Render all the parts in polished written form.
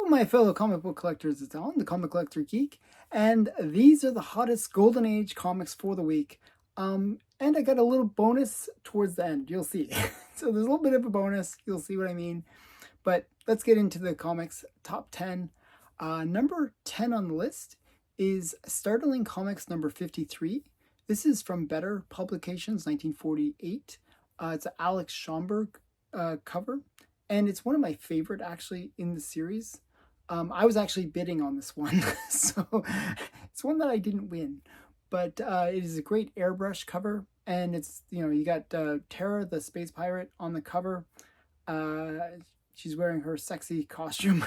my fellow comic book collectors, it's Alan, the Comic Collector Geek, and these are the hottest Golden Age comics for the week. And I got a little bonus towards the end, you'll see. So there's a little bit of a bonus, you'll see what I mean. But let's get into the comics top 10. Number 10 on the list is Startling Comics number 53. This is from Better Publications, 1948. It's an Alex Schomburg cover. And it's one of my favorite, actually, in the series. I was actually bidding on this one, so it's one that I didn't win. But it is a great airbrush cover, and it's, you got Tigra, the space pirate, on the cover. She's wearing her sexy costume,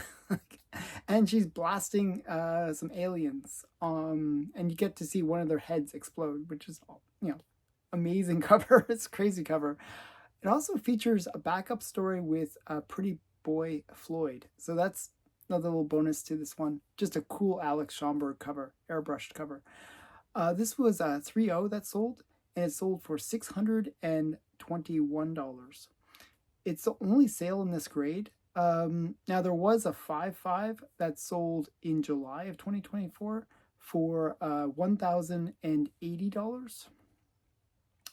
and she's blasting some aliens. And you get to see one of their heads explode, which is, amazing cover. It's a crazy cover. It also features a backup story with Pretty Boy Floyd. So that's another little bonus to this one. Just a cool Alex Schomburg cover, airbrushed cover. This was a 3.0 that sold, and it sold for $621. It's the only sale in this grade. Now, there was a 5.5 that sold in July of 2024 for $1,080.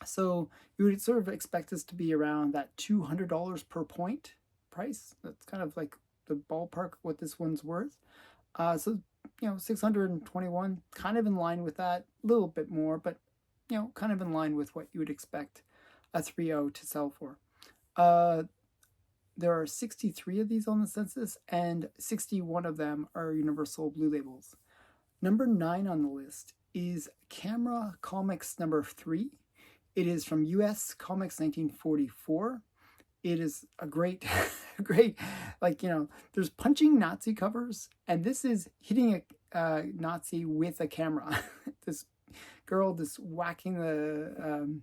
So you would sort of expect this to be around that $200 per point price. That's kind of like the ballpark what this one's worth. So 621, kind of in line with that, a little bit more, but kind of in line with what you would expect a 3.0 to sell for. There are 63 of these on the census, and 61 of them are Universal Blue Labels. Number 9 on the list is Camera Comics number 3. It is from US Comics 1944. It is a great, there's punching Nazi covers, and this is hitting a Nazi with a camera. This girl just whacking the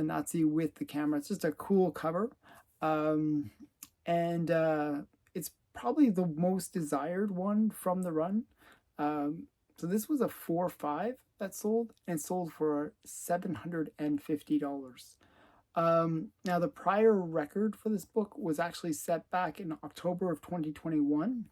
Nazi with the camera. It's just a cool cover. And it's probably the most desired one from the run. So this was a 4.5 that sold, and sold for $750. Now, the prior record for this book was actually set back in October of 2021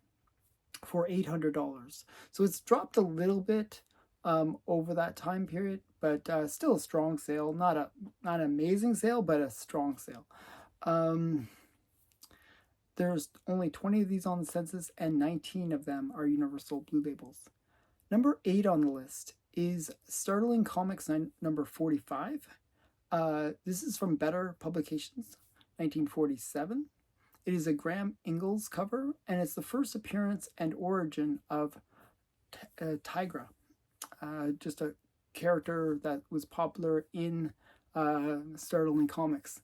for $800. So it's dropped a little bit over that time period, but still a strong sale. Not an amazing sale, but a strong sale. There's only 20 of these on the census, and 19 of them are Universal Blue Labels. Number 8 on the list is Startling Comics number 45. This is from Better Publications, 1947. It is a Graham Ingalls cover, and it's the first appearance and origin of Tigra, just a character that was popular in Startling Comics.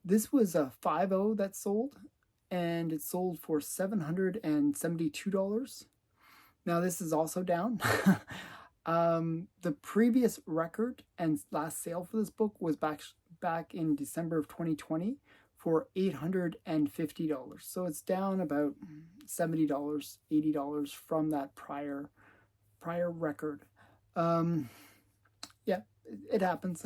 This was a 5.0 that sold, and it sold for $772. Now, this is also down. The previous record and last sale for this book was back in December of 2020 for $850. So it's down about $70, $80 from that prior record. Yeah, it happens.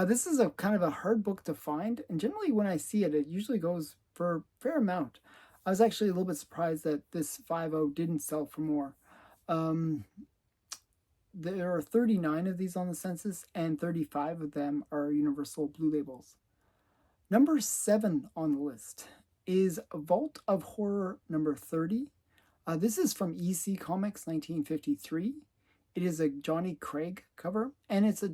This is a kind of a hard book to find, and generally when I see it, it usually goes for a fair amount. I was actually a little bit surprised that this 5.0 didn't sell for more. There are 39 of these on the census, and 35 of them are Universal Blue Labels. Number 7 on the list is Vault of Horror number 30. This is from EC Comics 1953. It is a Johnny Craig cover, and it's a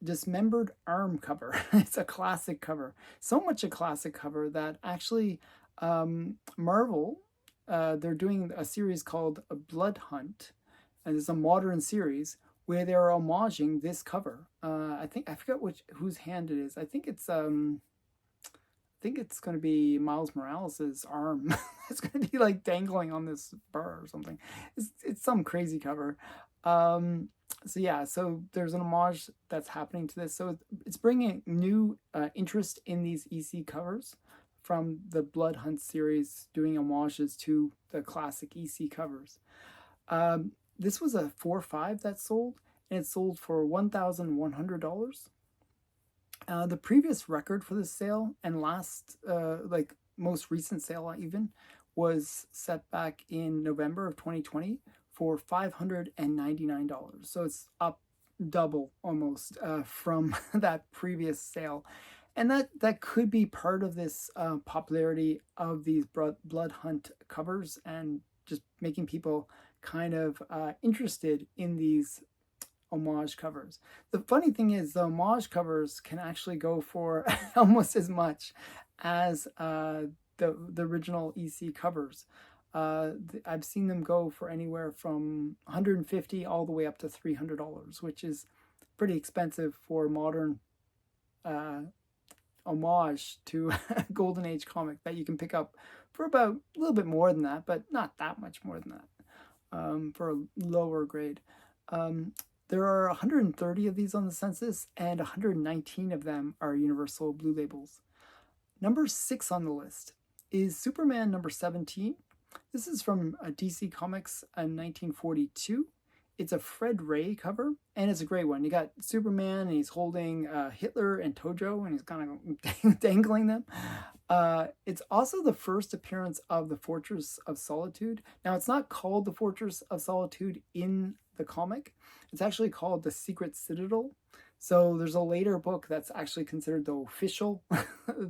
dismembered arm cover. It's a classic cover. So much a classic cover that actually Marvel, they're doing a series called Blood Hunt, and it's a modern series where they're homaging this cover. I forget whose hand it is. I think it's going to be Miles Morales' arm. It's going to be like dangling on this bar or something. It's some crazy cover. So there's an homage that's happening to this. So it's bringing new interest in these EC covers from the Blood Hunt series, doing homages to the classic EC covers. This was a 4.5 that sold, and it sold for $1,100. The previous record for this sale, and most recent sale even, was set back in November of 2020 for $599. So it's up double almost from that previous sale. And that could be part of this popularity of these blood hunt covers and just making people kind of interested in these homage covers. The funny thing is, the homage covers can actually go for almost as much as the original EC covers. I've seen them go for anywhere from $150 all the way up to $300, which is pretty expensive for modern homage to a golden age comic that you can pick up for about a little bit more than that, but not that much more than that, for a lower grade. There are 130 of these on the census, and 119 of them are universal blue labels. Number 6 on the list is Superman number 17. This is from DC Comics in 1942. It's a Fred Ray cover, and it's a great one. You got Superman, and he's holding Hitler and Tojo, and he's kind of dangling them. It's also the first appearance of the Fortress of Solitude. Now, it's not called the Fortress of Solitude in the comic. It's actually called the Secret Citadel. So there's a later book that's actually considered the official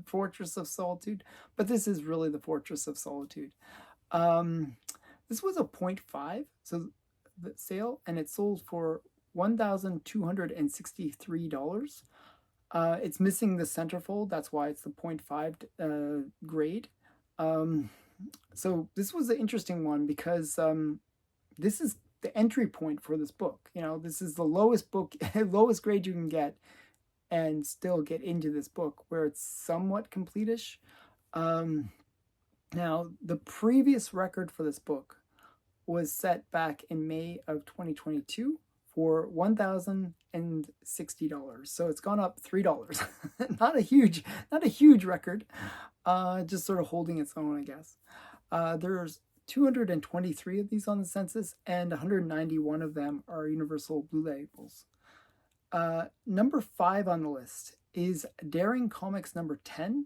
Fortress of Solitude, but this is really the Fortress of Solitude. This was a 0.5, so the sale, and it sold for $1,263. It's missing the centerfold, that's why it's the 0.5 grade. So this was an interesting one because this is the entry point for this book. You know, this is the lowest grade you can get and still get into this book, where it's somewhat complete-ish. Now, the previous record for this book was set back in May of 2022 for $1,060. So it's gone up $3. Not a huge record, just sort of holding its own, I guess. There's 223 of these on the census, and 191 of them are universal blue labels. Number 5 on the list is Daring Comics number 10.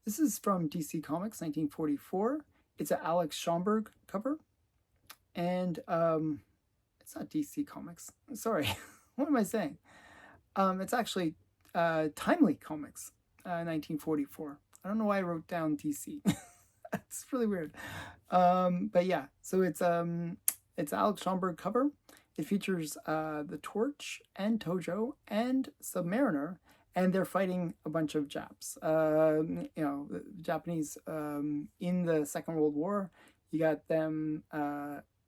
This is from DC Comics 1944. It's an Alex Schomburg cover. And it's not DC Comics. Sorry, what am I saying? It's actually Timely Comics, 1944. I don't know why I wrote down DC. It's really weird. But yeah, so it's Alex Schomburg cover. It features the Torch and Tojo and Submariner, and they're fighting a bunch of Japs. You know, the Japanese in the Second World War. You got them.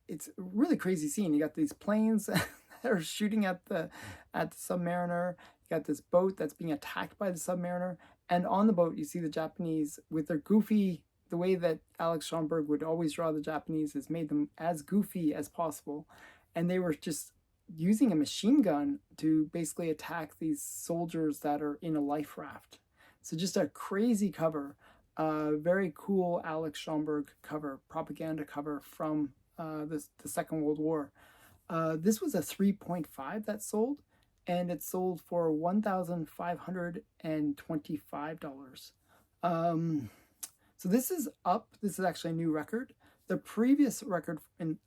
It's a really crazy scene. You got these planes that are shooting at the Submariner. You got this boat that's being attacked by the Submariner, and on the boat you see the Japanese with their goofy. The way that Alex Schomburg would always draw the Japanese is made them as goofy as possible, and they were just using a machine gun to basically attack these soldiers that are in a life raft. So just a crazy cover, very cool Alex Schomburg cover, propaganda cover from the Second World War. This was a 3.5 that sold, and it sold for $1,525. So this is up. This is actually a new record. The previous record and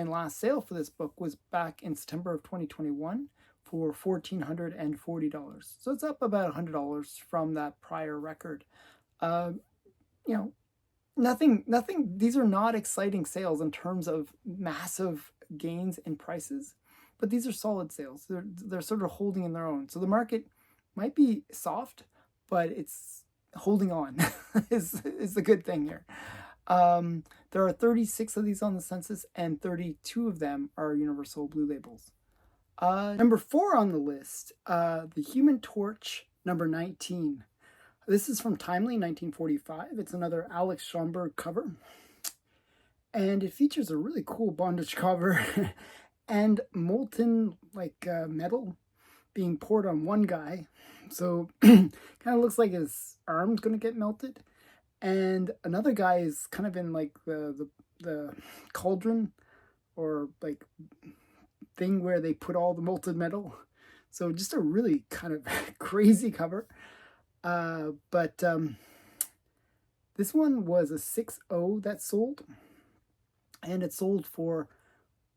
last sale for this book was back in September of 2021 for $1,440. So it's up about $100 from that prior record. You know, nothing. These are not exciting sales in terms of massive gains in prices, but these are solid sales. They're sort of holding in their own. So the market might be soft, but it's holding on is the good thing here. There are 36 of these on the census, and 32 of them are universal blue labels. Number 4 on the list, the Human Torch number 19. This is from Timely 1945. It's another Alex Schomburg cover, and it features a really cool bondage cover and molten metal being poured on one guy. So kind of looks like his arm's gonna get melted, and another guy is kind of in like the cauldron or like thing where they put all the molten metal. So just a really kind of crazy cover. But This one was a 6.0 that sold, and it sold for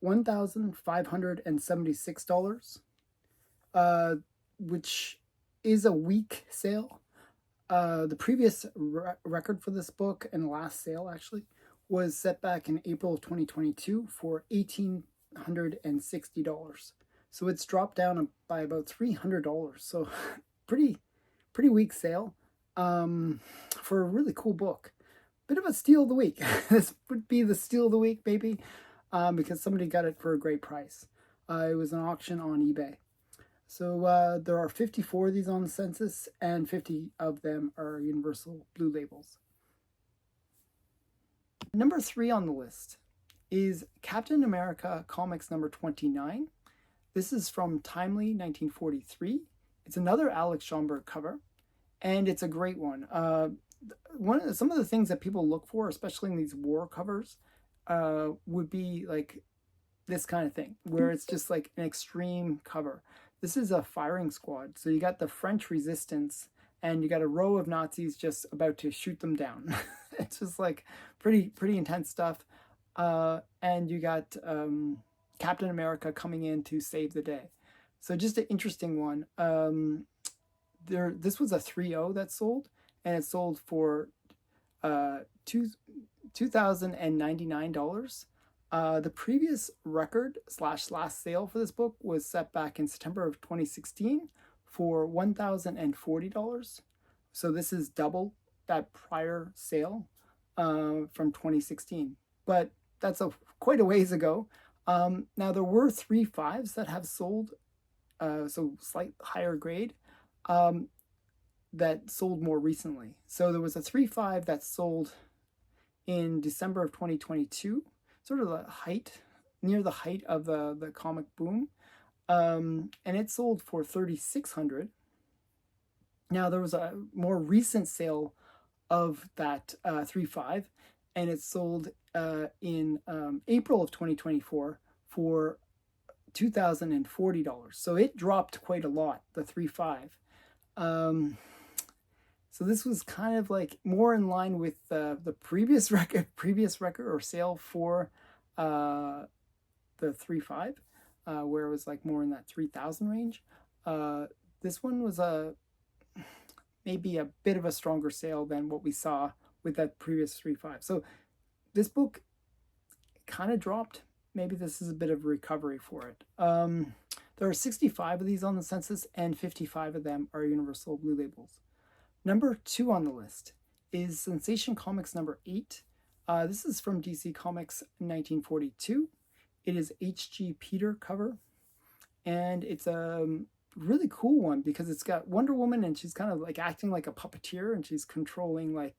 $1,576, which is a weak sale. The previous record for this book and last sale actually was set back in April of 2022 for $1,860. So it's dropped down by about $300. So pretty weak sale for a really cool book. Bit of a steal of the week. This would be the steal of the week, maybe, because somebody got it for a great price. It was an auction on eBay. So there are 54 of these on the census, and 50 of them are Universal Blue Labels. Number 3 on the list is Captain America Comics number 29. This is from Timely 1943. It's another Alex Schomburg cover, and it's a great one. Some of the things that people look for, especially in these war covers, would be like this kind of thing, where it's just like an extreme cover. This is a firing squad. So you got the French resistance, and you got a row of Nazis just about to shoot them down. It's just like pretty intense stuff. And you got Captain America coming in to save the day. So just an interesting one. This was a 3.0 that sold, and it sold for $2,099. The previous record / last sale for this book was set back in September of 2016 for $1,040. So this is double that prior sale from 2016. But that's quite a ways ago. Now there were 3.5s that have sold, so slight higher grade, that sold more recently. So there was a 3.5 that sold in December of 2022, sort of near the height of the comic boom, and it sold for $3,600. Now there was a more recent sale of that 3.5, and it sold in April of 2024 for $2,040. So it dropped quite a lot, the 3.5. So this was kind of like more in line with the previous record or sale for the 3.5, where it was like more in that 3,000 range. This one was maybe a bit of a stronger sale than what we saw with that previous 3.5. So this book kind of dropped. Maybe this is a bit of a recovery for it. There are 65 of these on the census, and 55 of them are Universal Blue Labels. Number 2 on the list is Sensation Comics number 8. This is from DC Comics 1942. It is H.G. Peter cover, and it's a really cool one because it's got Wonder Woman, and she's kind of like acting like a puppeteer, and she's controlling like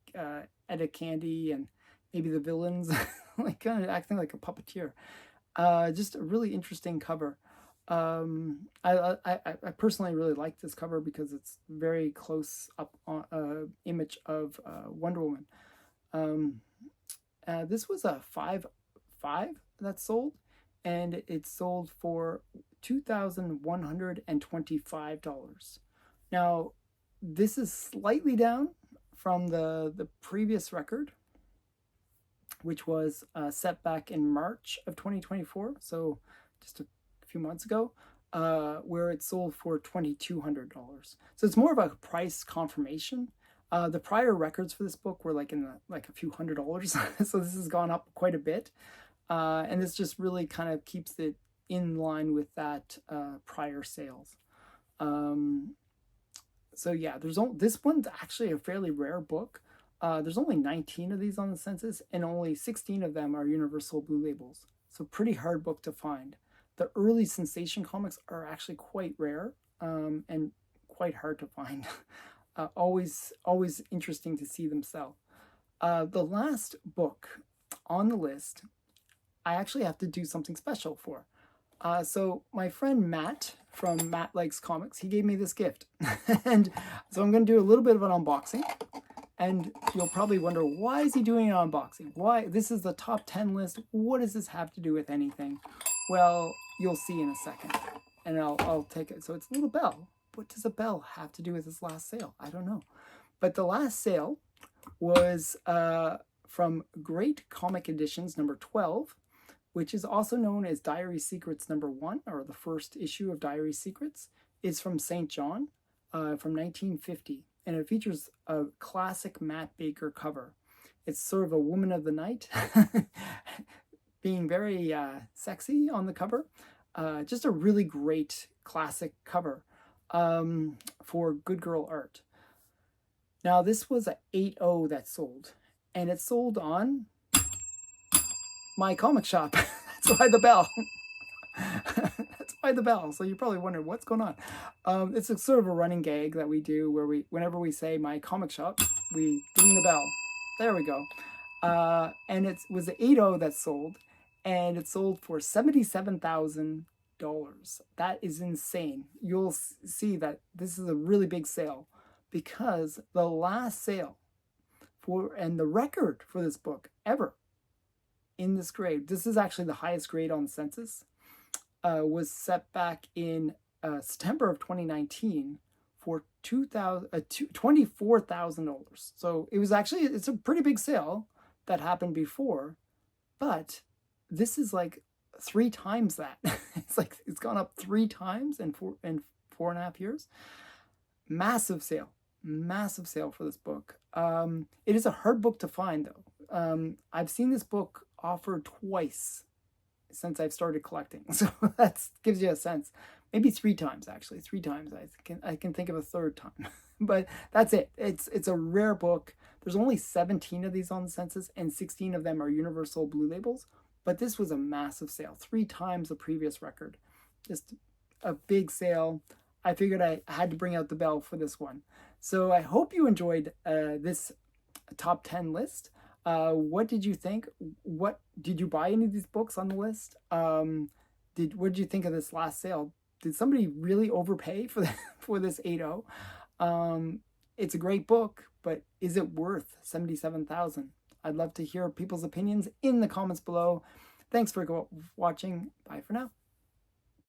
Etta Candy and maybe the villains, like kind of acting like a puppeteer. Just a really interesting cover. I personally really like this cover because it's very close up on image of Wonder Woman. This was a 5.5 that sold, and it sold for $2,125. Now, this is slightly down from the previous record, which was set back in March of 2024, so just a few months ago, where it sold for $2,200. So it's more of a price confirmation. The prior records for this book were like in a few $100s, so this has gone up quite a bit, and this just really kind of keeps it in line with that prior sales. So yeah, this one's actually a fairly rare book. There's only 19 of these on the census, and only 16 of them are Universal Blue Labels. So pretty hard book to find. The early Sensation comics are actually quite rare and quite hard to find. Always interesting to see them sell. The last book on the list, I actually have to do something special for. So my friend Matt from Matt Likes Comics, he gave me this gift. And so I'm going to do a little bit of an unboxing. And you'll probably wonder, why is he doing an unboxing? Why? This is the top 10 list. What does this have to do with anything? Well, you'll see in a second. And I'll take it. So it's a little bell. What does a bell have to do with this last sale? I don't know. But the last sale was from Great Comic Editions number 12, which is also known as Diary Secrets number 1, or the first issue of Diary Secrets. Is from St. John from 1950, and it features a classic Matt Baker cover. It's sort of a woman of the night, being very sexy on the cover. Just a really great classic cover for Good Girl art. Now, this was a 8.0 that sold, and it sold on my comic shop. That's why the bell. That's why the bell. So you're probably wondering what's going on. It's a sort of a running gag that we do where whenever we say my comic shop, we ding the bell. There we go. And it was an 8.0 that sold, and it sold for $77,000. That is insane. You'll see that this is a really big sale, because the last sale and the record for this book ever in this grade, this is actually the highest grade on the census, was set back in September of 2019 for $24,000. So it's a pretty big sale that happened before, but this is like 3 times that. It's gone up 3 times in 4.5 years. Massive sale for this book. It is a hard book to find, though. I've seen this book offered twice since I've started collecting, so that gives you a sense. Maybe 3 times, actually. 3 times. I can think of a third time, but that's it. It's a rare book. There's only 17 of these on the census, and 16 of them are universal blue labels. But this was a massive sale, 3 times the previous record. Just a big sale. I figured I had to bring out the bell for this one. So I hope you enjoyed this top 10 list. What did you think? What did you buy any of these books on the list? What did you think of this last sale? Did somebody really overpay for this 8.0? It's a great book, but is it worth $77,000? I'd love to hear people's opinions in the comments below. Thanks for watching. Bye for now.